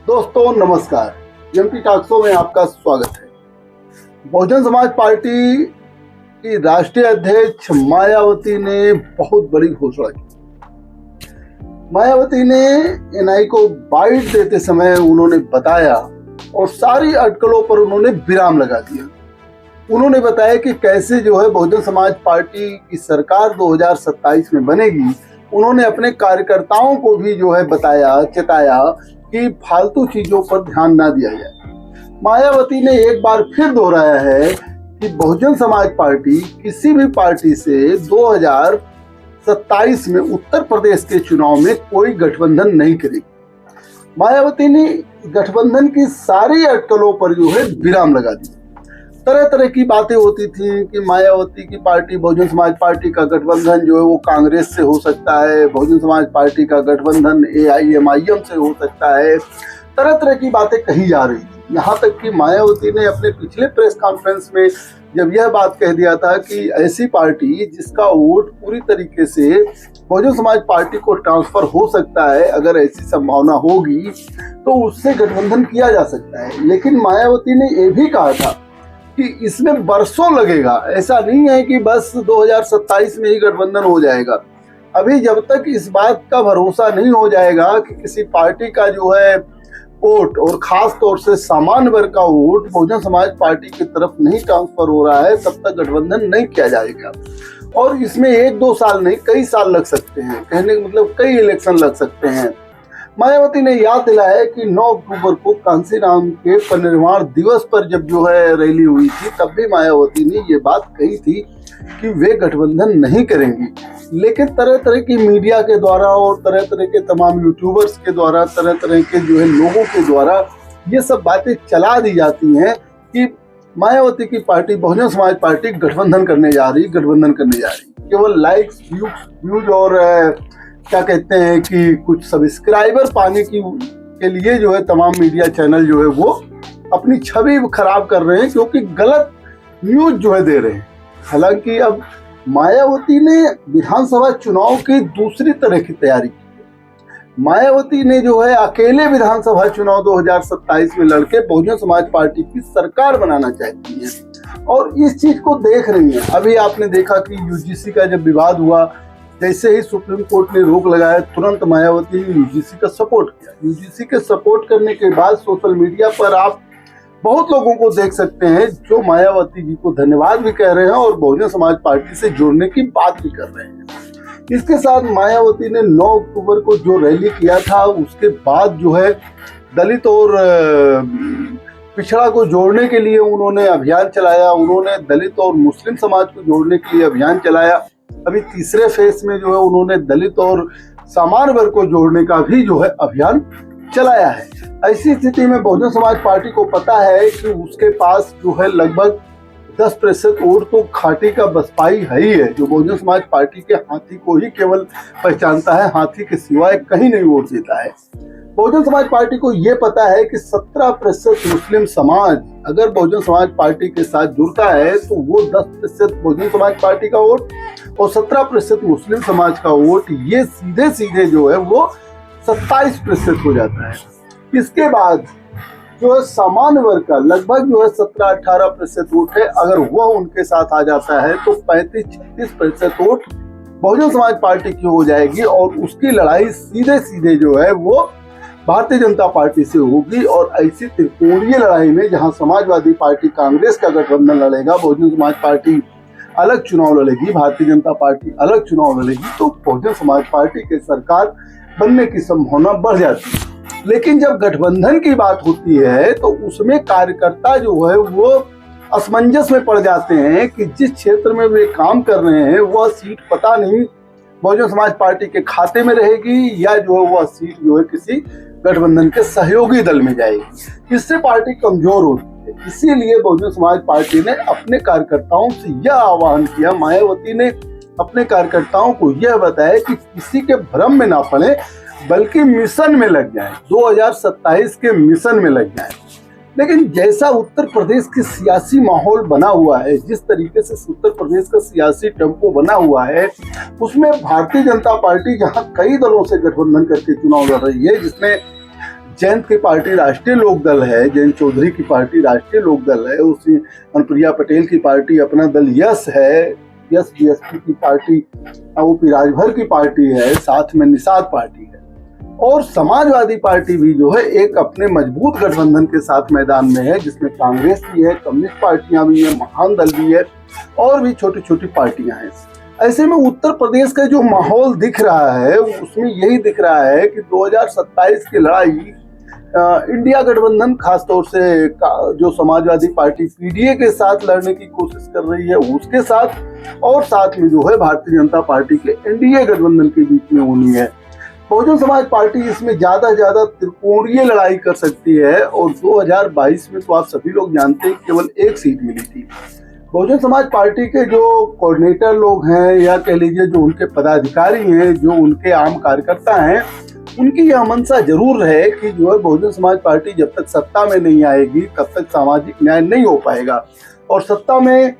दोस्तों नमस्कार, MP talk show में आपका स्वागत है। बहुजन समाज पार्टी की राष्ट्रीय अध्यक्ष मायावती ने बहुत बड़ी घोषणा की। मायावती ने एनआई को बाइट देते समय उन्होंने बताया और सारी अटकलों पर उन्होंने विराम लगा दिया। उन्होंने बताया कि कैसे जो है बहुजन समाज पार्टी की सरकार 2027 में बनेगी। उन्होंने अपने कार्यकर्ताओं को भी जो है बताया, चेताया कि फालतू चीजों पर ध्यान ना दिया जाए। मायावती ने एक बार फिर दोहराया है कि बहुजन समाज पार्टी किसी भी पार्टी से 2027 में उत्तर प्रदेश के चुनाव में कोई गठबंधन नहीं करेगी। मायावती ने गठबंधन की सारी अटकलों पर जो है विराम लगा दिया। तरह तरह की बातें होती थी कि मायावती की पार्टी बहुजन समाज पार्टी का गठबंधन जो है वो कांग्रेस से हो सकता है, बहुजन समाज पार्टी का गठबंधन AIMIM से हो सकता है। तरह तरह की बातें कही जा रही थी। यहाँ तक कि मायावती ने अपने पिछले प्रेस कॉन्फ्रेंस में जब यह बात कह दिया था कि ऐसी पार्टी जिसका वोट पूरी तरीके से बहुजन समाज पार्टी को ट्रांसफर हो सकता है, अगर ऐसी संभावना होगी तो उससे गठबंधन किया जा सकता है। लेकिन मायावती ने यह भी कहा था कि इसमें बरसों लगेगा, ऐसा नहीं है कि बस 2027 में ही गठबंधन हो जाएगा। अभी जब तक इस बात का भरोसा नहीं हो जाएगा कि किसी पार्टी का जो है वोट और खास तौर से सामान्य वर्ग का वोट बहुजन समाज पार्टी की तरफ नहीं ट्रांसफर हो रहा है, तब तक गठबंधन नहीं किया जाएगा। और इसमें 1-2 साल नहीं, कई साल लग सकते हैं। कहने का मतलब कई इलेक्शन लग सकते हैं। मायावती ने याद दिलाया कि 9 अक्टूबर को कांसीराम के परिनिर्वाण दिवस पर जब जो है रैली हुई थी, तब भी मायावती ने ये बात कही थी कि वे गठबंधन नहीं करेंगी। लेकिन तरह तरह की मीडिया के द्वारा और तरह तरह के तमाम यूट्यूबर्स के द्वारा, तरह तरह के जो है लोगों के द्वारा ये सब बातें चला दी जाती हैं कि मायावती की पार्टी बहुजन समाज पार्टी गठबंधन करने जा रही। केवल लाइक्स, व्यूज और क्या कहते हैं कि कुछ सब्सक्राइबर पाने के लिए जो है तमाम मीडिया चैनल जो है वो अपनी छवि खराब कर रहे हैं, क्योंकि गलत न्यूज जो है दे रहे हैं। हालांकि अब मायावती ने विधानसभा चुनाव की दूसरी तरह की तैयारी की है। मायावती ने जो है अकेले विधानसभा चुनाव 2027 में लड़के बहुजन समाज पार्टी की सरकार बनाना चाहती है और इस चीज को देख रही है। अभी आपने देखा कि यूजीसी का जब विवाद हुआ, जैसे ही सुप्रीम कोर्ट ने रोक लगाया, तुरंत मायावती ने यूजीसी का सपोर्ट किया। यूजीसी के सपोर्ट करने के बाद सोशल मीडिया पर आप बहुत लोगों को देख सकते हैं जो मायावती जी को धन्यवाद भी कह रहे हैं और बहुजन समाज पार्टी से जुड़ने की बात भी कर रहे हैं। इसके साथ मायावती ने 9 अक्टूबर को जो रैली किया था, उसके बाद जो है दलित और पिछड़ा को जोड़ने के लिए उन्होंने अभियान चलाया। उन्होंने दलित और मुस्लिम समाज को जोड़ने के लिए अभियान चलाया। अभी तीसरे फेज में जो है उन्होंने दलित और सामान्य वर्ग को जोड़ने का भी जो है अभियान चलाया है। ऐसी स्थिति में बहुजन समाज पार्टी को पता है कि उसके पास जो है लगभग 10% वोट तो खाटी का बसपाई है ही है, जो बहुजन समाज पार्टी के हाथी को ही केवल पहचानता है, हाथी के सिवाय कहीं नहीं वोट देता है। बहुजन समाज पार्टी को ये पता है कि 17% मुस्लिम समाज अगर बहुजन समाज पार्टी के साथ जुड़ता है तो वो 10% बहुजन समाज पार्टी का वोट और 17% मुस्लिम समाज का वोट, ये सीधे सीधे जो है वो 27% हो जाता है। इसके बाद जो है सामान्य वर्ग का लगभग जो है 17-18% वोट है, अगर वह उनके साथ आ जाता है तो 35-36% वोट बहुजन समाज पार्टी की हो जाएगी और उसकी लड़ाई सीधे सीधे जो है वो भारतीय जनता पार्टी से होगी। और ऐसी त्रिकोणीय लड़ाई में जहां समाजवादी पार्टी कांग्रेस का गठबंधन लड़ेगा, बहुजन समाज पार्टी अलग चुनाव लड़ेगी, भारतीय जनता पार्टी अलग चुनाव लड़ेगी, तो बहुजन समाज पार्टी की सरकार बनने की संभावना बढ़ जाती है। लेकिन जब गठबंधन की बात होती है तो उसमें कार्यकर्ता जो है वो असमंजस में पड़ जाते हैं कि जिस क्षेत्र में वे काम कर रहे हैं वह सीट पता नहीं बहुजन समाज पार्टी के खाते में रहेगी या जो है वह सीट जो है किसी गठबंधन के सहयोगी दल में जाएगी। इससे पार्टी कमजोर होती है। इसीलिए बहुजन समाज पार्टी ने अपने कार्यकर्ताओं से यह आह्वान किया, मायावती ने अपने कार्यकर्ताओं को यह बताया कि किसी के भ्रम में ना पड़े, बल्कि मिशन में लग जाए, 2027 के मिशन में लग जाए। लेकिन जैसा उत्तर प्रदेश की सियासी माहौल बना हुआ है, जिस तरीके से उत्तर प्रदेश का सियासी टेम्पो बना हुआ है, उसमें भारतीय जनता पार्टी जहां कई दलों से गठबंधन करके चुनाव लड़ रही है, जिसमें जयंत की पार्टी राष्ट्रीय लोकदल है, जयंत चौधरी की पार्टी राष्ट्रीय लोकदल है, उसी अनुप्रिया पटेल की पार्टी अपना दल यस है, यस बीएसपी की पार्टी ओपी राजभर की पार्टी है, साथ में निषाद पार्टी है, और समाजवादी पार्टी भी जो है एक अपने मजबूत गठबंधन के साथ मैदान में है, जिसमें कांग्रेस भी है, कम्युनिस्ट पार्टियां भी है, महान दल भी है और भी छोटी छोटी पार्टियां हैं। ऐसे में उत्तर प्रदेश का जो माहौल दिख रहा है उसमें यही दिख रहा है कि 2027 की लड़ाई इंडिया गठबंधन खासतौर से जो समाजवादी पार्टी पीडीए के साथ लड़ने की कोशिश कर रही है उसके साथ, और साथ में जो है भारतीय जनता पार्टी के एनडीए गठबंधन के बीच में होनी है। बहुजन समाज पार्टी इसमें ज्यादा त्रिकोणीय लड़ाई कर सकती है, और 2022 में तो आप सभी लोग जानते हैं केवल एक सीट मिली थी। बहुजन समाज पार्टी के जो कोऑर्डिनेटर लोग हैं या कह लीजिए जो उनके पदाधिकारी हैं, जो उनके आम कार्यकर्ता हैं, उनकी यह मंशा जरूर है कि जो है बहुजन समाज पार्टी जब तक सत्ता में नहीं आएगी तब तक सामाजिक न्याय नहीं हो पाएगा, और सत्ता में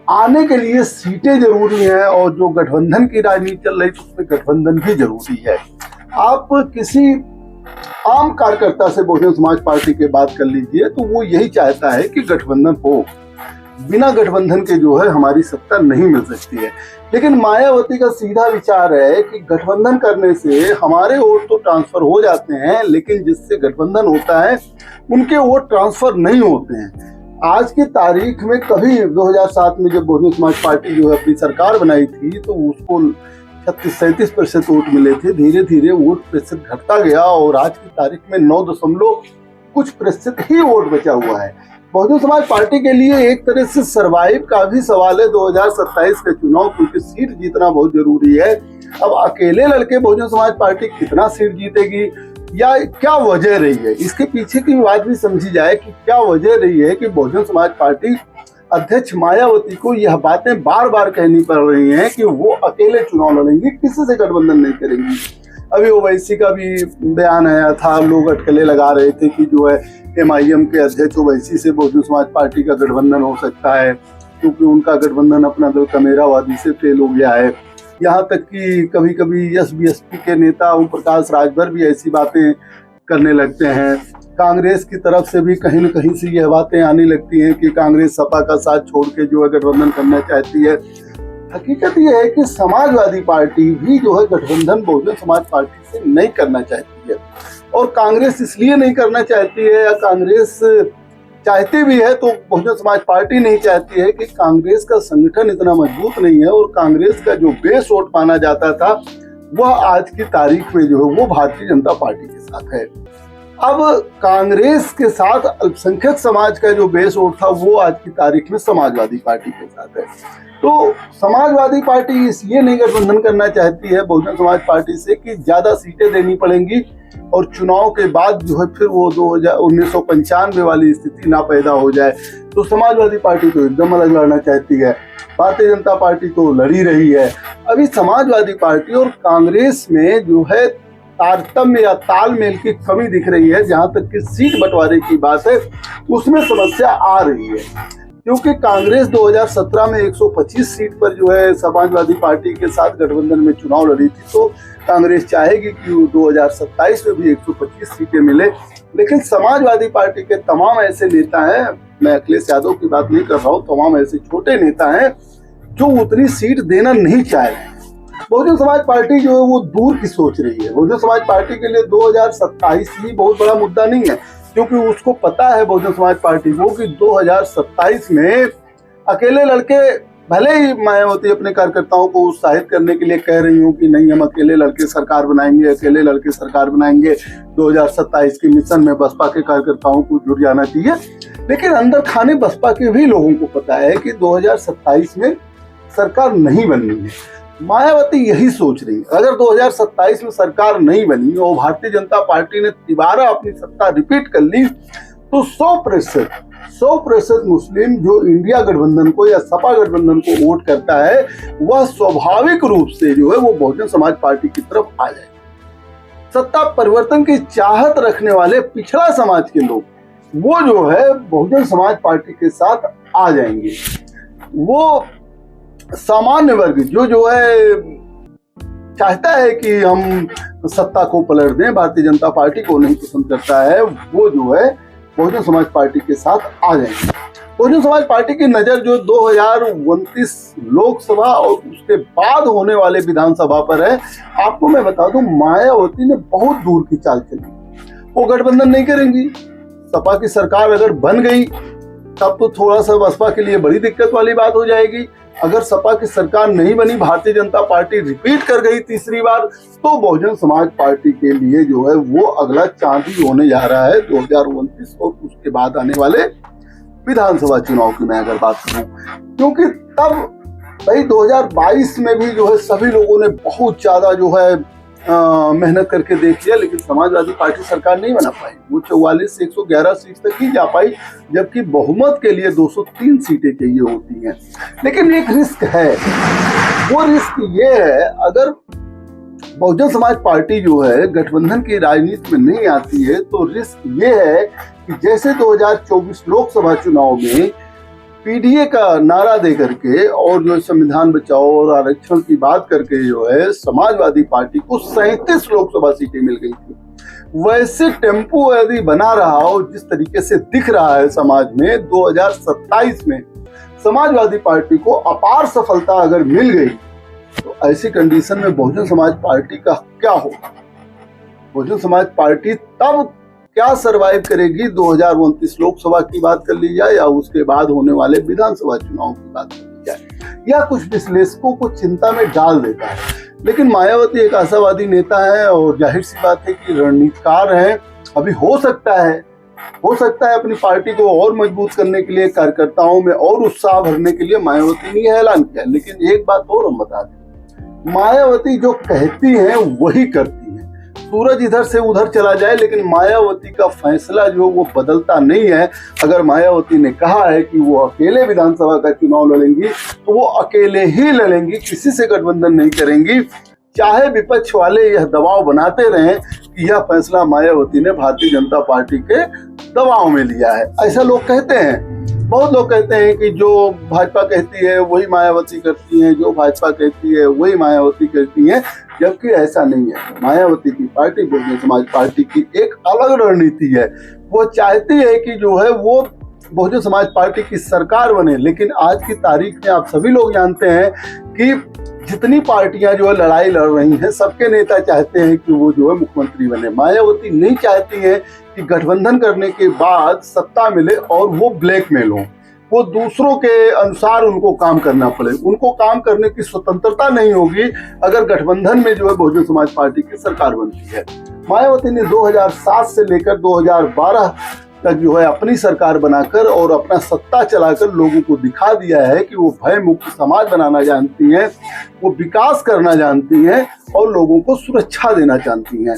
आने के लिए सीटें जरूरी हैं, और जो गठबंधन की राजनीति चल रही है उसमें गठबंधन भी जरूरी है। आप किसी आम कार्यकर्ता से बहुजन समाज पार्टी की बात कर लीजिए तो वो यही चाहता है कि गठबंधन हो, बिना गठबंधन के जो है हमारी सत्ता नहीं मिल सकती है। लेकिन मायावती का सीधा विचार है कि गठबंधन करने से हमारे वोट तो ट्रांसफर हो जाते हैं, लेकिन जिससे गठबंधन होता है उनके वोट ट्रांसफर नहीं होते हैं। आज की तारीख में कभी 2007 में जब बहुजन समाज पार्टी जो है अपनी सरकार बनाई थी तो उसको 36-37% वोट मिले थे, धीरे धीरे वोट प्रतिशत घटता गया और आज की तारीख में 9% ही वोट बचा हुआ है। बहुजन समाज पार्टी के लिए एक तरह से सरवाइव का भी सवाल है 2027 के चुनाव, क्योंकि सीट जीतना बहुत जरूरी है। अब अकेले लड़के बहुजन समाज पार्टी कितना सीट जीतेगी या क्या वजह रही है, इसके पीछे की बात भी समझी जाए कि क्या वजह रही है कि बहुजन समाज पार्टी अध्यक्ष मायावती को यह बातें बार बार कहनी पड़ रही हैं कि वो अकेले चुनाव लड़ेंगी, किसी से गठबंधन नहीं करेंगी। अभी ओवैसी का भी बयान आया था, लोग अटकलें लगा रहे थे कि जो है एमआईएम के अध्यक्ष ओवैसी से बहुजन समाज पार्टी का गठबंधन हो सकता है, क्योंकि उनका गठबंधन अपना दल कमेरावादी से फेल हो गया है। यहाँ तक कि कभी कभी यस बीएसपी के नेता ओम प्रकाश राजभर भी ऐसी बातें करने लगते हैं। कांग्रेस की तरफ से भी कहीं न कहीं से यह बातें आने लगती हैं कि कांग्रेस सपा का साथ छोड़ के जो है गठबंधन करना चाहती है। हकीकत यह है कि समाजवादी पार्टी भी जो है गठबंधन बहुजन समाज पार्टी से नहीं करना चाहती है, और कांग्रेस इसलिए नहीं करना चाहती है, या कांग्रेस चाहती भी है तो बहुजन समाज पार्टी नहीं चाहती है कि कांग्रेस का संगठन इतना मजबूत नहीं है, और कांग्रेस का जो बेस वोट माना जाता था वह आज की तारीख में जो है वो भारतीय जनता पार्टी के साथ है। अब कांग्रेस के साथ अल्पसंख्यक समाज का जो बेस वोट था वो आज की तारीख में समाजवादी पार्टी के साथ है। तो समाजवादी पार्टी इसलिए नहीं गठबंधन करना चाहती है बहुजन समाज पार्टी से कि ज्यादा सीटें देनी पड़ेंगी, और चुनाव के बाद जो है फिर वो 1995 वाली स्थिति ना पैदा हो जाए। तो समाजवादी पार्टी तो एकदम अलग लड़ना चाहती है, भारतीय जनता पार्टी तो लड़ी रही है। अभी समाजवादी पार्टी और कांग्रेस में जो है तारतम्य या तालमेल की कमी दिख रही है। जहां तक कि सीट बंटवारे की बात है उसमें समस्या आ रही है, क्योंकि कांग्रेस 2017 में 125 सीट पर जो है समाजवादी पार्टी के साथ गठबंधन में चुनाव लड़ी थी, तो कांग्रेस चाहेगी कि 2027 में भी 125 सीटें मिले। लेकिन समाजवादी पार्टी के तमाम ऐसे नेता हैं, मैं अखिलेश यादव की बात नहीं कर रहा हूँ, तमाम ऐसे छोटे नेता हैं जो उतनी सीट देना नहीं चाह रहे हैं। बहुजन समाज पार्टी जो है वो दूर की सोच रही है। बहुजन समाज पार्टी के लिए 2027 ही बहुत बड़ा मुद्दा नहीं है, क्योंकि उसको पता है बहुजन समाज पार्टी को कि 2027 में अकेले लड़के, भले ही मायावती अपने कार्यकर्ताओं को उत्साहित करने के लिए कह रही हूँ कि नहीं हम अकेले लड़के सरकार बनाएंगे, अकेले लड़के सरकार बनाएंगे, 2027 के मिशन में बसपा के कार्यकर्ताओं को जुड़ जाना चाहिए, लेकिन अंदर खाने बसपा के भी लोगों को पता है कि 2027 में सरकार नहीं बननी है। मायावती यही सोच रही है, अगर 2027 में सरकार नहीं बनी और भारतीय जनता पार्टी ने दोबारा अपनी सत्ता रिपीट कर ली तो 100% मुस्लिम जो इंडिया गठबंधन को या सपा गठबंधन को वोट करता है वह स्वाभाविक रूप से जो है वो बहुजन समाज पार्टी की तरफ आ जाए। सत्ता परिवर्तन की चाहत रखने वाले पिछड़ा समाज के लोग वो जो है बहुजन समाज पार्टी के साथ आ जाएंगे। वो सामान्य वर्ग जो है चाहता है कि हम सत्ता को पलट दें, भारतीय जनता पार्टी को नहीं पसंद करता है, वो जो है बहुजन समाज पार्टी के साथ आ जाएंगे। बहुजन समाज पार्टी की नजर जो 2029 लोकसभा और उसके बाद होने वाले विधानसभा पर है। आपको मैं बता दूं, मायावती ने बहुत दूर की चाल चली। वो गठबंधन नहीं करेंगी। सपा की सरकार अगर बन गई तब तो थोड़ा सा बसपा के लिए बड़ी दिक्कत वाली बात हो जाएगी। अगर सपा की सरकार नहीं बनी, भारतीय जनता पार्टी रिपीट कर गई तीसरी बार, तो बहुजन समाज पार्टी के लिए जो है वो अगला चांद ही होने जा रहा है 2029 और उसके बाद आने वाले विधानसभा चुनाव की मैं अगर बात करूं। क्योंकि तब भाई 2022 में भी जो है सभी लोगों ने बहुत ज्यादा जो है मेहनत करके देख लिया, लेकिन समाजवादी पार्टी सरकार नहीं बना पाई। वो 44 से 111 सीट तक ही जा पाई, जबकि बहुमत के लिए 203 सीटें चाहिए होती हैं। लेकिन एक रिस्क है, वो रिस्क ये है, अगर बहुजन समाज पार्टी जो है गठबंधन की राजनीति में नहीं आती है तो रिस्क ये है कि जैसे 2024 लोकसभा चुनाव में पीडीए का नारा दे करके और जो संविधान बचाओ और आरक्षण की बात करके जो है समाजवादी पार्टी को 37 लोकसभा सीटें मिल गई थी, वैसे टेम्पो यदि बना रहा हो जिस तरीके से दिख रहा है समाज में, 2027 में समाजवादी पार्टी को अपार सफलता अगर मिल गई तो ऐसी कंडीशन में बहुजन समाज पार्टी का क्या होगा? बहुजन समाज पार्टी तब क्या सरवाइव करेगी? 2029 लोकसभा की बात कर ली जाए या उसके बाद होने वाले विधानसभा चुनाव की बात कर ली जाए, या कुछ विश्लेषकों को चिंता में डाल देता है। लेकिन मायावती एक आशावादी नेता है और जाहिर सी बात है कि रणनीतिकार है। अभी हो सकता है अपनी पार्टी को और मजबूत करने के लिए, कार्यकर्ताओं में और उत्साह भरने के लिए मायावती ने ऐलान किया। लेकिन एक बात और हम बता दें, मायावती जो कहती हैं वही करती हैं। सूरज इधर से उधर चला जाए, लेकिन मायावती का फैसला जो वो बदलता नहीं है। अगर मायावती ने कहा है कि वो अकेले विधानसभा का चुनाव लड़ेंगी तो वो अकेले ही लड़ेंगी, किसी से गठबंधन नहीं करेंगी, चाहे विपक्ष वाले यह दबाव बनाते रहें कि यह फैसला मायावती ने भारतीय जनता पार्टी के दबाव में लिया है। ऐसा लोग कहते हैं। बहुत लोग कहते हैं कि जो भाजपा कहती है वही मायावती करती है, जो भाजपा कहती है वही मायावती करती है, जबकि ऐसा नहीं है। मायावती की पार्टी, बहुजन समाज पार्टी की एक अलग रणनीति है। वो चाहती है कि जो है वो बहुजन समाज पार्टी की सरकार बने। लेकिन आज की तारीख में आप सभी लोग जानते हैं कि जितनी पार्टियां जो है लड़ाई लड़ रही हैं, सबके नेता चाहते हैं कि वो जो है मुख्यमंत्री बने। मायावती नहीं चाहती है कि गठबंधन करने के बाद सत्ता मिले और वो ब्लैकमेल हो, वो दूसरों के अनुसार उनको काम करना पड़े। उनको काम करने की स्वतंत्रता नहीं होगी अगर गठबंधन में जो है बहुजन समाज पार्टी की सरकार बनती है। मायावती ने 2007 से लेकर 2012 तक जो है अपनी सरकार बनाकर और अपना सत्ता चलाकर लोगों को दिखा दिया है कि वो भय मुक्त समाज बनाना जानती हैं, वो विकास करना जानती हैं और लोगों को सुरक्षा देना जानती हैं।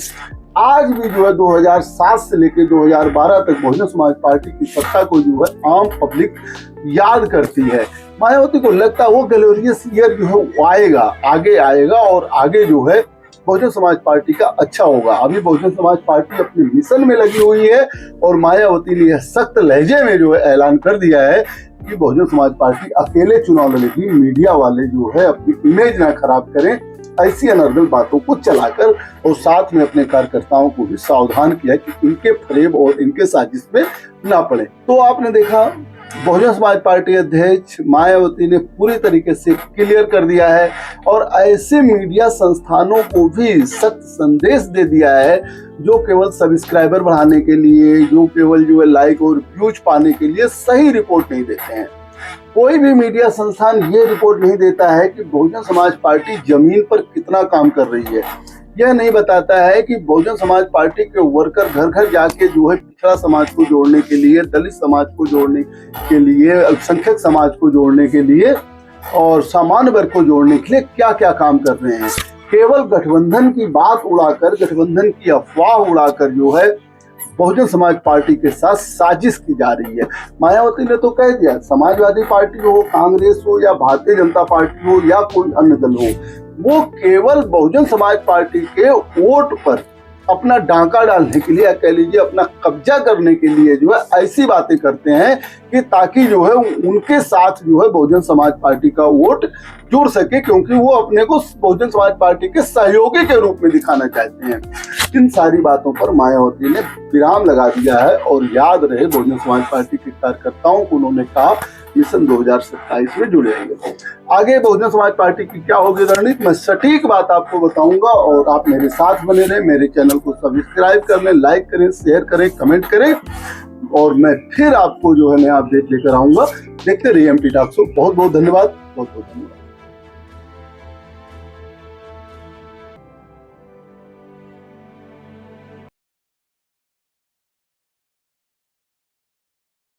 आज भी जो है 2007 से लेकर 2012 तक बहुजन समाज पार्टी की सत्ता को जो है आम पब्लिक याद करती है। मायावती को लगता है वो ग्लोरियस ईयर जो है वो आगे आएगा और आगे जो है बहुजन समाज पार्टी का अच्छा होगा। अभी बहुजन समाज पार्टी अपने मिशन में लगी हुई है और मायावती ने यह सख्त लहजे में जो है ऐलान कर दिया है कि बहुजन समाज पार्टी अकेले चुनाव लड़ेगी। मीडिया वाले जो है अपनी इमेज ना खराब करें ऐसी अनर्गल बातों को चलाकर, और साथ में अपने कार्यकर्ताओं को भी सावधान किया कि इनके फरेब और इनके साजिश में ना पड़े। तो आपने देखा बहुजन समाज पार्टी अध्यक्ष मायावती ने पूरी तरीके से क्लियर कर दिया है और ऐसे मीडिया संस्थानों को भी सख्त संदेश दे दिया है जो केवल सब्सक्राइबर बढ़ाने के लिए, जो केवल जो है लाइक और व्यूज पाने के लिए सही रिपोर्ट नहीं देते हैं। कोई भी मीडिया संस्थान ये रिपोर्ट नहीं देता है कि बहुजन समाज पार्टी जमीन पर कितना काम कर रही है। यह नहीं बताता है कि बहुजन समाज पार्टी के वर्कर घर घर जाके जो है पिछड़ा समाज को जोड़ने के लिए, दलित समाज को जोड़ने के लिए, अल्पसंख्यक समाज को जोड़ने के लिए और सामान्य वर्ग को जोड़ने के लिए क्या क्या काम कर रहे हैं। केवल गठबंधन की बात उड़ाकर, गठबंधन की अफवाह उड़ाकर जो है बहुजन समाज पार्टी के साथ साजिश की जा रही है। मायावती ने तो कह दिया, समाजवादी पार्टी हो, कांग्रेस हो या भारतीय जनता पार्टी हो या कोई अन्य दल हो, वो केवल बहुजन समाज पार्टी के वोट पर अपना डांका डालने के लिए या कह लीजिए अपना कब्जा करने के लिए जो है ऐसी बातें करते हैं कि ताकि जो है उनके साथ जो है बहुजन समाज पार्टी का वोट जुड़ सके, क्योंकि वो अपने को बहुजन समाज पार्टी के सहयोगी के रूप में दिखाना चाहते हैं। इन सारी बातों पर मायावती ने विराम लगा दिया है और याद रहे बहुजन समाज पार्टी के कार्यकर्ताओं को उन्होंने कहा मिशन 2027 में जुड़ेंगे। आगे बहुजन समाज पार्टी की क्या होगी रणनीति, मैं सटीक बात आपको बताऊंगा और आप मेरे साथ बने रहें। मेरे चैनल को सब्सक्राइब कर लें, लाइक करें, शेयर करें, कमेंट करें और मैं फिर आपको जो है नया अपडेट लेकर आऊंगा। देखते रहिए एमटी टॉक शो। बहुत बहुत धन्यवाद, बहुत बहुत धन्यवाद।